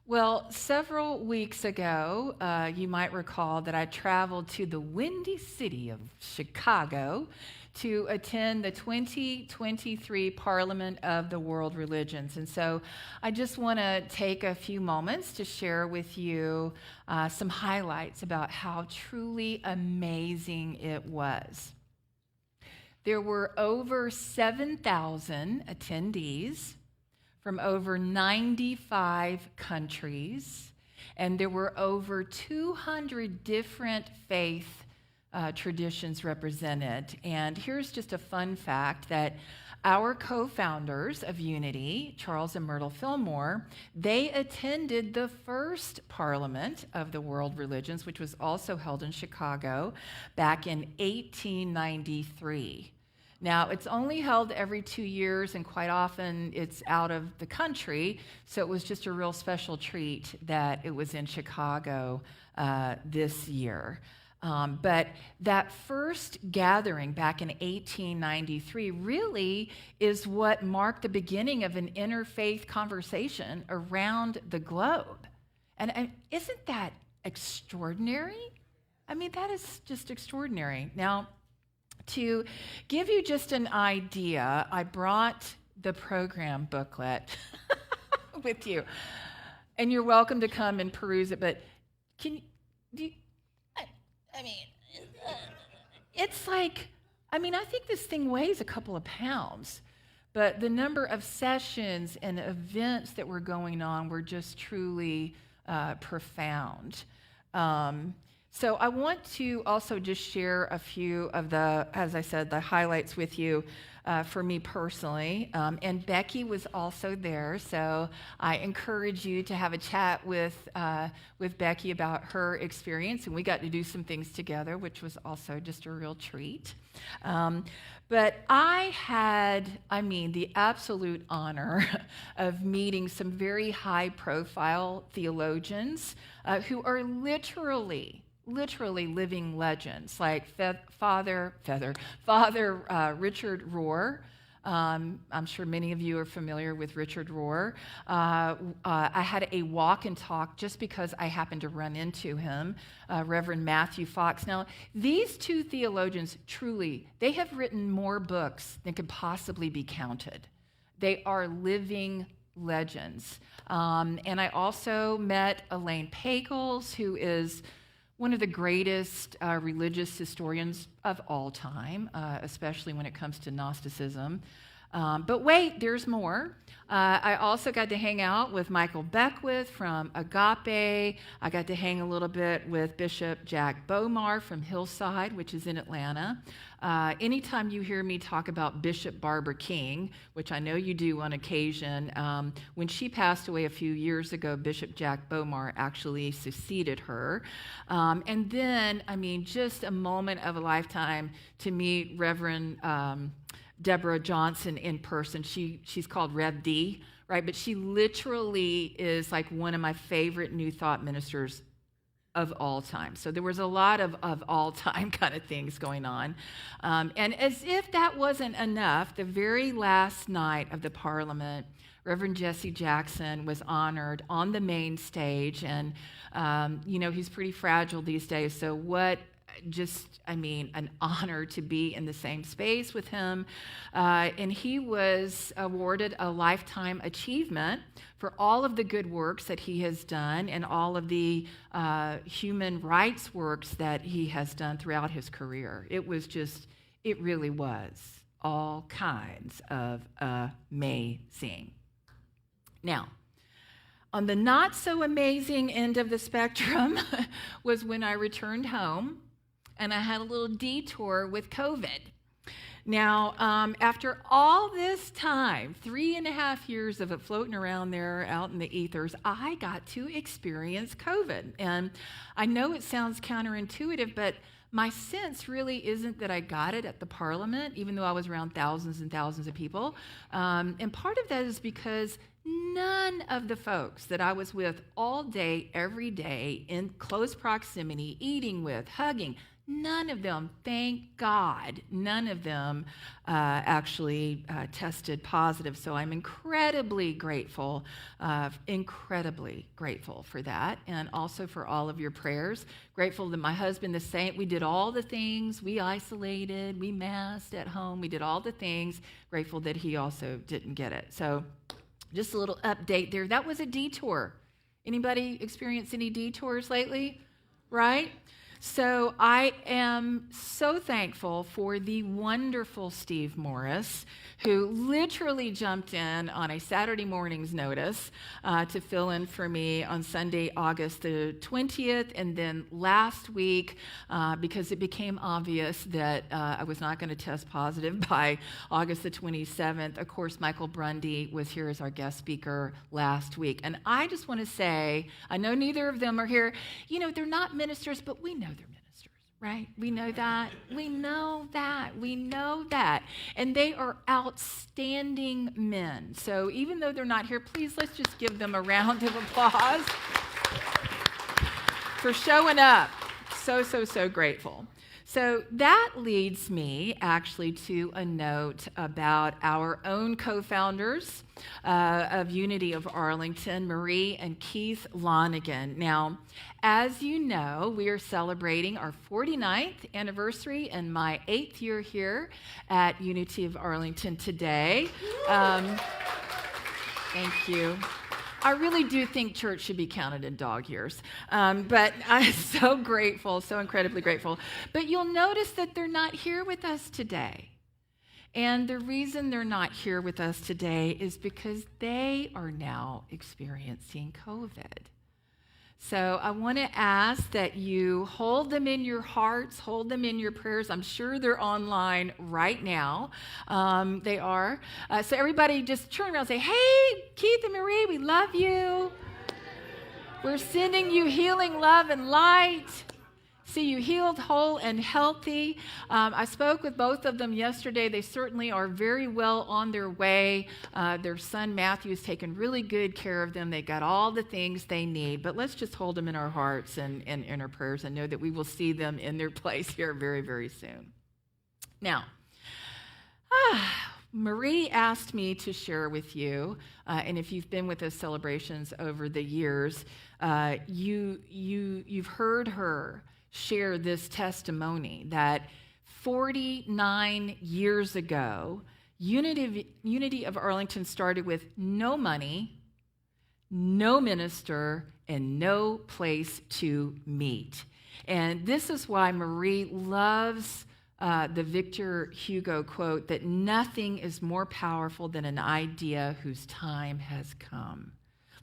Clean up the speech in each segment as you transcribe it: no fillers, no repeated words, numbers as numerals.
Well, several weeks ago, you might recall that I traveled to the windy city of Chicago to attend the 2023 Parliament of the World Religions. And so I just want to take a few moments to share with you some highlights about how truly amazing it was. There were over 7,000 attendees from over 95 countries, and there were over 200 different faith traditions represented. And here's just a fun fact that our co-founders of Unity, Charles and Myrtle Fillmore, they attended the first Parliament of the World Religions, which was also held in Chicago back in 1893. Now, it's only held every 2 years, and quite often it's out of the country, so it was just a real special treat that it was in Chicago this year. But that first gathering back in 1893 really is what marked the beginning of an interfaith conversation around the globe. And isn't that extraordinary? I mean, that is just extraordinary. Now, to give you just an idea, I brought the program booklet with you, and you're welcome to come and peruse it. But it's like, I think this thing weighs a couple of pounds, but the number of sessions and events that were going on were just truly profound. So I want to also just share a few of the, as I said, the highlights with you for me personally. And Becky was also there, so I encourage you to have a chat with Becky about her experience, and we got to do some things together, which was also just a real treat. But I had, the absolute honor of meeting some very high-profile theologians who are literally living legends, like Father Richard Rohr. I'm sure many of you are familiar with Richard Rohr. I had a walk and talk just because I happened to run into him, Reverend Matthew Fox. Now, these two theologians, truly, they have written more books than could possibly be counted. They are living legends. And I also met Elaine Pagels, who is one of the greatest religious historians of all time, especially when it comes to Gnosticism. But wait, there's more. I also got to hang out with Michael Beckwith from Agape. I got to hang a little bit with Bishop Jack Bomar from Hillside, which is in Atlanta. Anytime you hear me talk about Bishop Barbara King, which I know you do on occasion, when she passed away a few years ago, Bishop Jack Bomar actually succeeded her. And then, just a moment of a lifetime to meet Reverend Deborah Johnson in person. She's called Rev D, right? But she literally is like one of my favorite New Thought ministers of all time. So there was a lot of all time kind of things going on. And as if that wasn't enough, the very last night of the Parliament, Reverend Jesse Jackson was honored on the main stage. And, he's pretty fragile these days. So an honor to be in the same space with him. And he was awarded a lifetime achievement for all of the good works that he has done and all of the human rights works that he has done throughout his career. It really was all kinds of amazing. Now, on the not so amazing end of the spectrum was when I returned home and I had a little detour with COVID. Now, after all this time, 3.5 years of it floating around there out in the ethers, I got to experience COVID. And I know it sounds counterintuitive, but my sense really isn't that I got it at the Parliament, even though I was around thousands and thousands of people. And part of that is because None of the folks that I was with all day, every day, in close proximity, eating with, hugging, none of them, thank God, none of them actually tested positive. So I'm incredibly grateful for that, and also for all of your prayers. Grateful that my husband, the saint, we did all the things. We isolated, we masked at home, we did all the things. Grateful that he also didn't get it. So just a little update there. That was a detour. Anybody experience any detours lately? Right? So I am so thankful for the wonderful Steve Morris, who literally jumped in on a Saturday morning's notice to fill in for me on Sunday, August the 20th, and then last week, because it became obvious that I was not going to test positive by August the 27th. Of course, Michael Brundy was here as our guest speaker last week. And I just want to say, I know neither of them are here. You know, they're not ministers, but we know they're ministers, right? We know that. We know that. We know that. And they are outstanding men. So even though they're not here, please let's just give them a round of applause for showing up. So grateful. So that leads me actually to a note about our own co-founders of Unity of Arlington, Marie and Keith Lonigan. Now, as you know, we are celebrating our 49th anniversary and my 8th year here at Unity of Arlington today. Thank you. I really do think church should be counted in dog years, but I'm so grateful, so incredibly grateful. But you'll notice that they're not here with us today. And the reason they're not here with us today is because they are now experiencing COVID. So I want to ask that you hold them in your hearts, hold them in your prayers. I'm sure they're online right now. They are. So everybody just turn around and say, hey, Keith and Marie, we love you. We're sending you healing, love, and light. See you healed, whole, and healthy. I spoke with both of them yesterday. They certainly are very well on their way. Their son Matthew has taken really good care of them. They got all the things they need. But let's just hold them in our hearts and in our prayers and know that we will see them in their place here very, very soon. Now, Marie asked me to share with you, and if you've been with us celebrations over the years, you've heard her share this testimony that 49 years ago, Unity of Arlington started with no money, no minister, and no place to meet. And this is why Marie loves the Victor Hugo quote that nothing is more powerful than an idea whose time has come.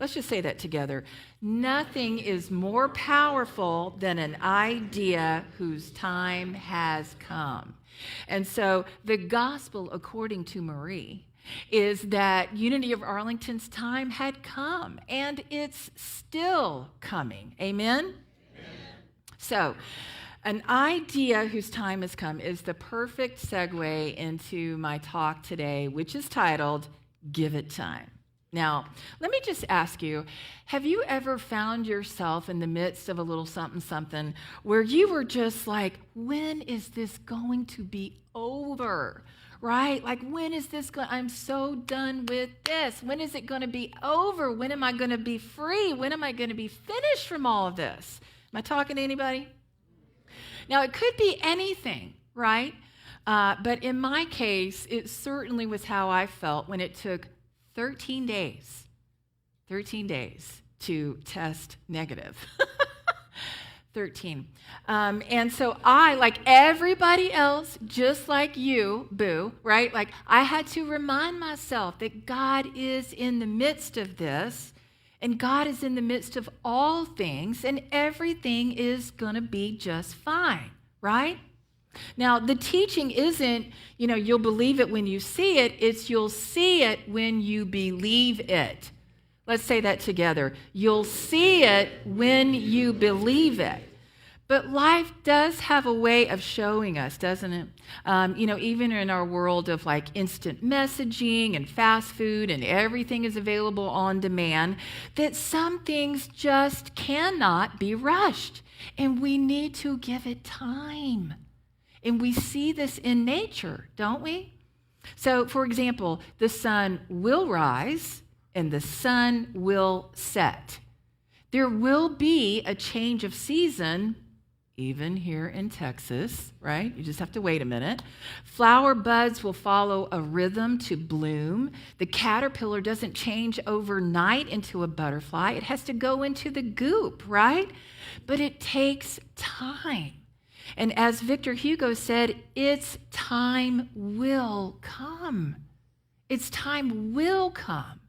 Let's just say that together. Nothing is more powerful than an idea whose time has come. And so the gospel, according to Marie, is that Unity of Arlington's time had come, and it's still coming. Amen? Amen. So, an idea whose time has come is the perfect segue into my talk today, which is titled, Give It Time. Now, let me just ask you, have you ever found yourself in the midst of a little something where you were just like, when is this going to be over? Right? Like, when is this going? I'm so done with this. When is it going to be over? When am I going to be free? When am I going to be finished from all of this? Am I talking to anybody? Now, it could be anything, right? But in my case, it certainly was how I felt when it took 13 days to test negative. 13. And so I, like everybody else, just like you, boo, right? Like I had to remind myself that God is in the midst of this, and God is in the midst of all things, and everything is going to be just fine, right? Now, the teaching isn't, you'll believe it when you see it. It's you'll see it when you believe it. Let's say that together. You'll see it when you believe it. But life does have a way of showing us, doesn't it? Even in our world of like instant messaging and fast food and everything is available on demand, that some things just cannot be rushed. And we need to give it time. And we see this in nature, don't we? So, for example, the sun will rise and the sun will set. There will be a change of season, even here in Texas, right? You just have to wait a minute. Flower buds will follow a rhythm to bloom. The caterpillar doesn't change overnight into a butterfly. It has to go into the goop, right? But it takes time. And as Victor Hugo said, its time will come. Its time will come.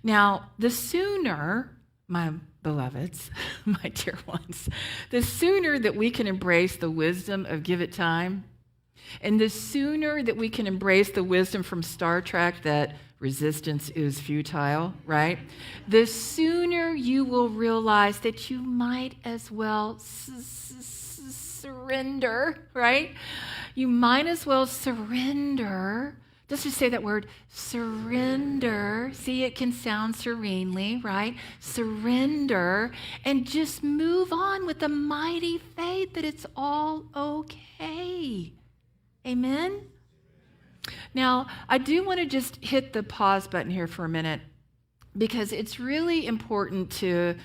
Now, the sooner, my beloveds, my dear ones, the sooner that we can embrace the wisdom of give it time, and the sooner that we can embrace the wisdom from Star Trek that resistance is futile, right? The sooner you will realize that you might as well surrender, right? You might as well surrender. Let's just say that word, surrender. See, it can sound serenely, right? Surrender and just move on with a mighty faith that it's all okay. Amen? Now, I do want to just hit the pause button here for a minute because it's really important to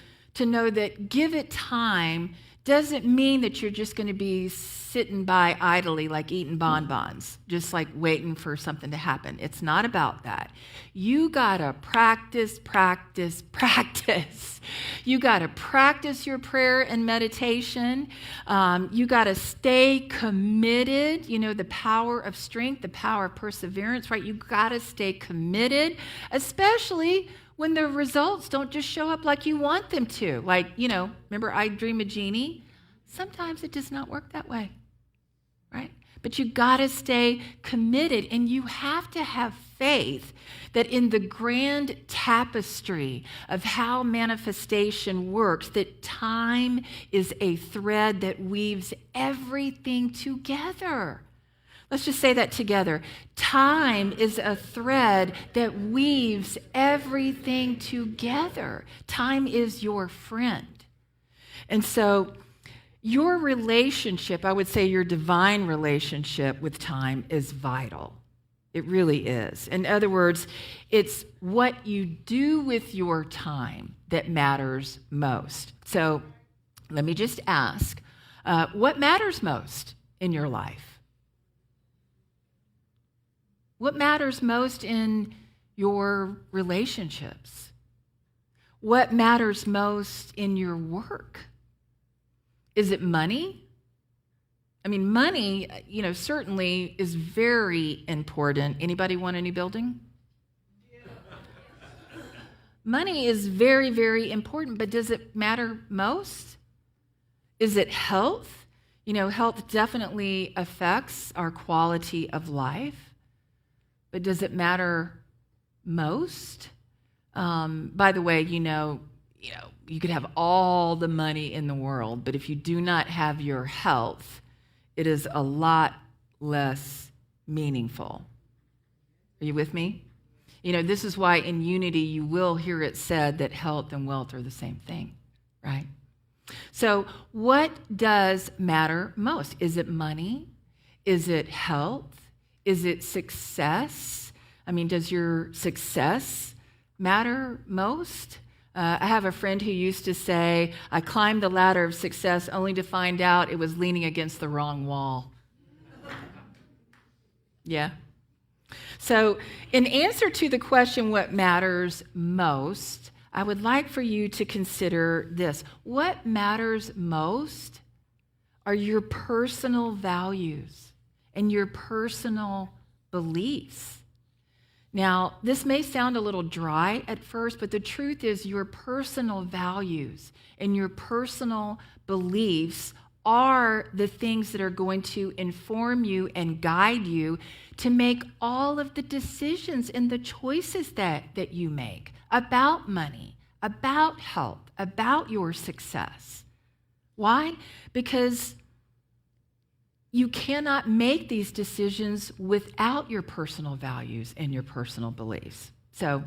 know that give it time doesn't mean that you're just going to be sitting by idly, like eating bonbons, just like waiting for something to happen. It's not about that. You got to practice. You got to practice your prayer and meditation. You got to stay committed. You know, the power of strength, the power of perseverance, right? You got to stay committed, especially when the results don't just show up like you want them to. Like, remember I Dream a Genie? Sometimes it does not work that way, right? But you got to stay committed, and you have to have faith that in the grand tapestry of how manifestation works, that time is a thread that weaves everything together. Let's just say that together. Time is a thread that weaves everything together. Time is your friend. And so your relationship, I would say your divine relationship with time is vital. It really is. In other words, it's what you do with your time that matters most. So let me just ask, what matters most in your life? What matters most in your relationships? What matters most in your work? Is it money? I mean, money, certainly is very important. Anybody want a new building? Money is very, very important, but does it matter most? Is it health? Health definitely affects our quality of life. But does it matter most? By the way, you could have all the money in the world, but if you do not have your health, it is a lot less meaningful. Are you with me? This is why in Unity you will hear it said that health and wealth are the same thing, right? So what does matter most? Is it money? Is it health? Is it success? Does your success matter most? I have a friend who used to say, I climbed the ladder of success only to find out it was leaning against the wrong wall. Yeah. So in answer to the question, what matters most, I would like for you to consider this. What matters most are your personal values and your personal beliefs. Now, this may sound a little dry at first, but the truth is your personal values and your personal beliefs are the things that are going to inform you and guide you to make all of the decisions and the choices that you make about money, about health, about your success. Why? Because you cannot make these decisions without your personal values and your personal beliefs. So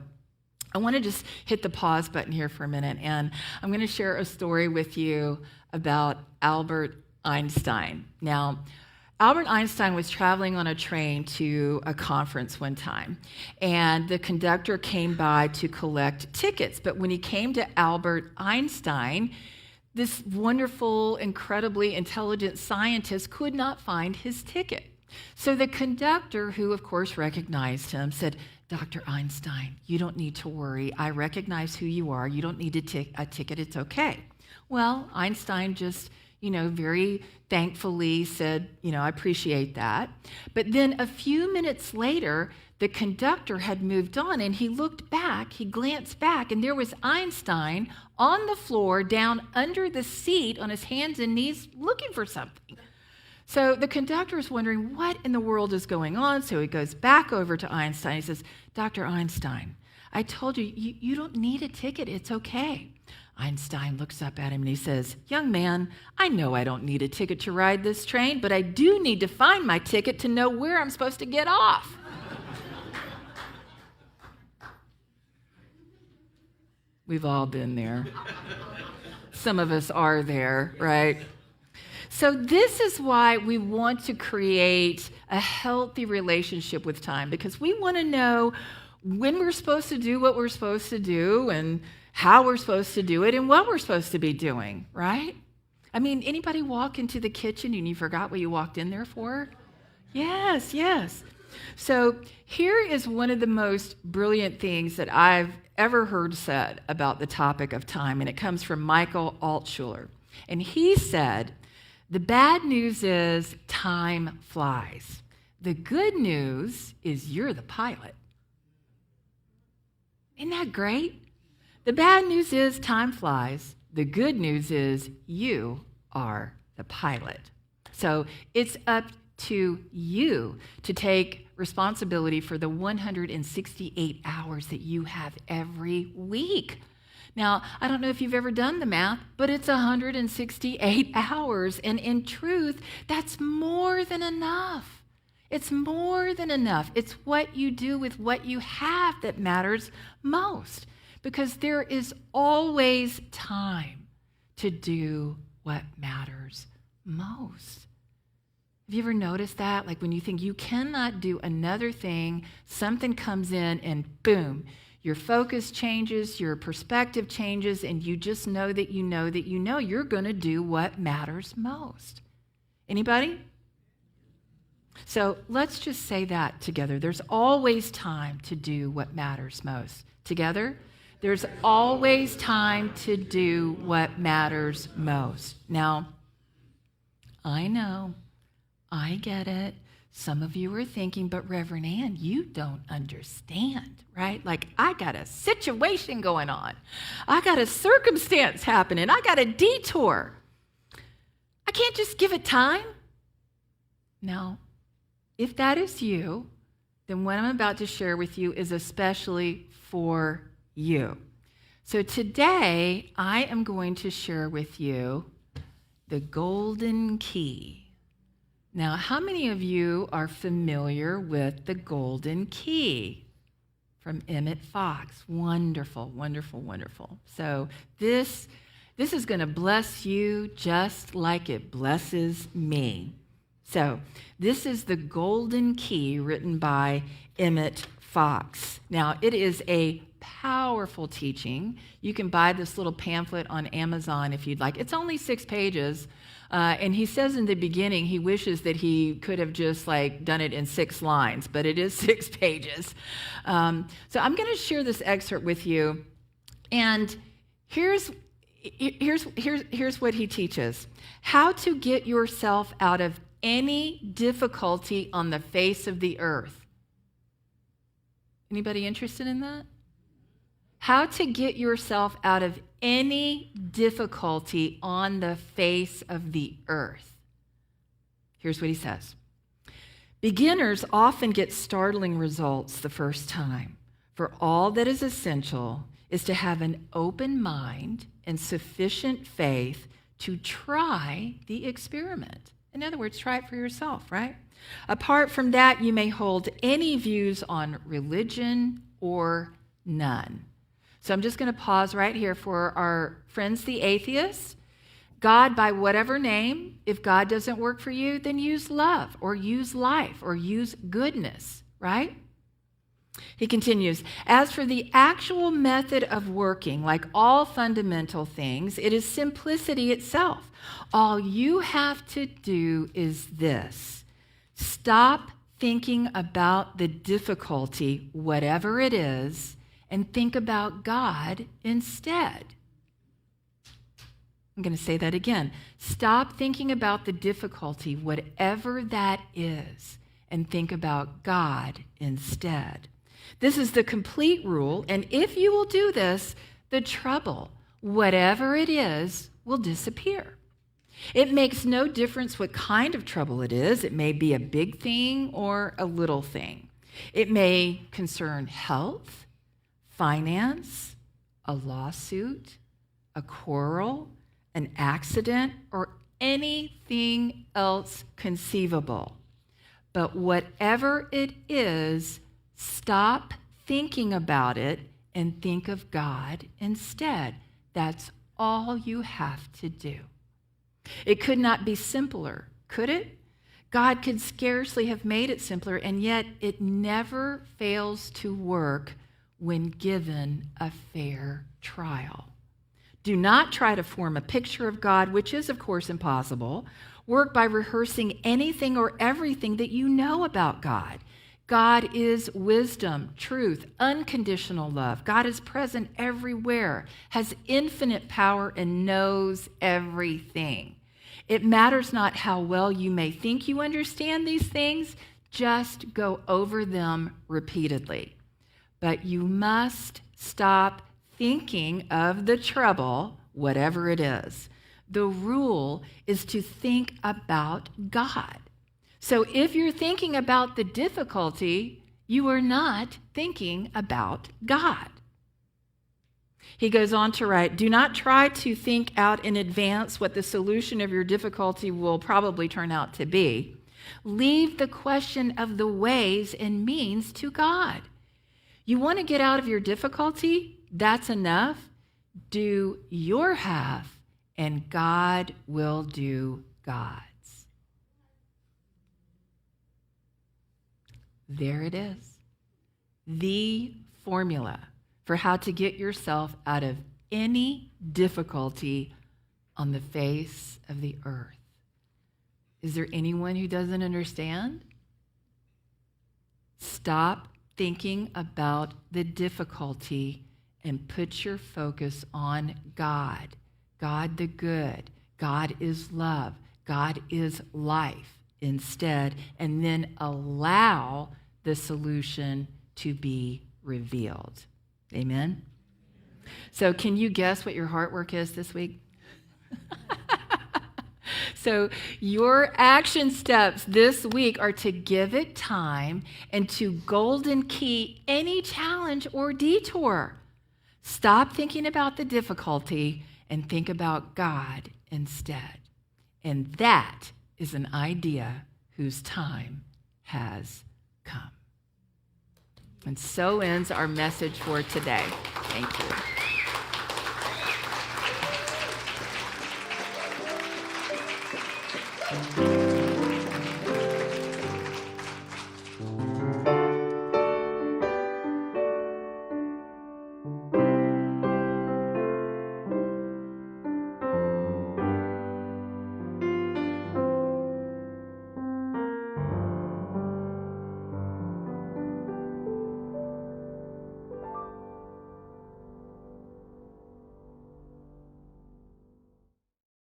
I want to just hit the pause button here for a minute, and I'm going to share a story with you about Albert Einstein. Now, Albert Einstein was traveling on a train to a conference one time, and the conductor came by to collect tickets. But when he came to Albert Einstein, this wonderful, incredibly intelligent scientist could not find his ticket. So the conductor, who of course recognized him, said, "Dr. Einstein, you don't need to worry. I recognize who you are. You don't need a ticket. It's okay." Well, Einstein just, very thankfully said, "I appreciate that." But then a few minutes later, the conductor had moved on, and he looked back, he glanced back, and there was Einstein on the floor, down under the seat, on his hands and knees, looking for something. So the conductor is wondering, what in the world is going on? So he goes back over to Einstein. He says, "Dr. Einstein, I told you, you don't need a ticket. It's okay." Einstein looks up at him and he says, "Young man, I know I don't need a ticket to ride this train, but I do need to find my ticket to know where I'm supposed to get off." We've all been there. Some of us are there, right? So this is why we want to create a healthy relationship with time, because we want to know when we're supposed to do what we're supposed to do and how we're supposed to do it and what we're supposed to be doing, right? I mean, anybody walk into the kitchen and you forgot what you walked in there for? Yes, yes. So here is one of the most brilliant things that I've ever heard said about the topic of time, and it comes from Michael Altshuler. And he said, "The bad news is time flies. The good news is you're the pilot." Isn't that great? The bad news is time flies. The good news is you are the pilot. So it's up to you to take responsibility for the 168 hours that you have every week. Now, I don't know if you've ever done the math, but it's 168 hours. And in truth, that's more than enough. It's more than enough. It's what you do with what you have that matters most, because there is always time to do what matters most. Have you ever noticed that? Like when you think you cannot do another thing, something comes in and boom, your focus changes, your perspective changes, and you just know that you know that you know you're going to do what matters most. Anybody? So let's just say that together. There's always time to do what matters most. Together? There's always time to do what matters most. Now, I know, I get it. Some of you are thinking, but Reverend Ann, you don't understand, right? Like, I got a situation going on. I got a circumstance happening. I got a detour. I can't just give it time. Now, if that is you, then what I'm about to share with you is especially for you. So today, I am going to share with you the golden key. Now, how many of you are familiar with the golden key from Emmett Fox? Wonderful, wonderful, wonderful. So this is going to bless you just like it blesses me. So this is the golden key written by Emmett Fox. Now, it is a powerful teaching. You can buy this little pamphlet on Amazon if you'd like. It's only 6 pages. And he says in the beginning he wishes that he could have just done it in 6 lines, but it is 6 pages. So I'm going to share this excerpt with you. And here's what he teaches: how to get yourself out of any difficulty on the face of the earth. Anybody interested in that? How to get yourself out of any difficulty on the face of the earth. Here's what he says. Beginners often get startling results the first time, for all that is essential is to have an open mind and sufficient faith to try the experiment. In other words, try it for yourself, right? Apart from that, you may hold any views on religion or none. So I'm just going to pause right here for our friends, the atheists. God, by whatever name, if God doesn't work for you, then use love or use life or use goodness, right? He continues, as for the actual method of working, like all fundamental things, it is simplicity itself. All you have to do is this: stop thinking about the difficulty, whatever it is, and think about God instead. I'm going to say that again. Stop thinking about the difficulty, whatever that is, and think about God instead. This is the complete rule, and if you will do this, the trouble, whatever it is, will disappear. It makes no difference what kind of trouble it is. It may be a big thing or a little thing. It may concern health, finance, a lawsuit, a quarrel, an accident, or anything else conceivable. But whatever it is, stop thinking about it and think of God instead. That's all you have to do. It could not be simpler, could it? God could scarcely have made it simpler, and yet it never fails to work when given a fair trial. Do not try to form a picture of God, which is, of course, impossible. Work by rehearsing anything or everything that you know about God. God is wisdom, truth, unconditional love. God is present everywhere, has infinite power, and knows everything. It matters not how well you may think you understand these things, just go over them repeatedly. But you must stop thinking of the trouble, whatever it is. The rule is to think about God. So if you're thinking about the difficulty, you are not thinking about God. He goes on to write, do not try to think out in advance what the solution of your difficulty will probably turn out to be. Leave the question of the ways and means to God. You want to get out of your difficulty? That's enough. Do your half, and God will do God's. There it is. The formula for how to get yourself out of any difficulty on the face of the earth. Is there anyone who doesn't understand? Stop thinking about the difficulty and put your focus on God. God the good. God is love. God is life instead, and then allow the solution to be revealed. Amen? So can you guess what your heart work is this week? So your action steps this week are to give it time and to golden key any challenge or detour. Stop thinking about the difficulty and think about God instead. And that is an idea whose time has come. And so ends our message for today. Thank you.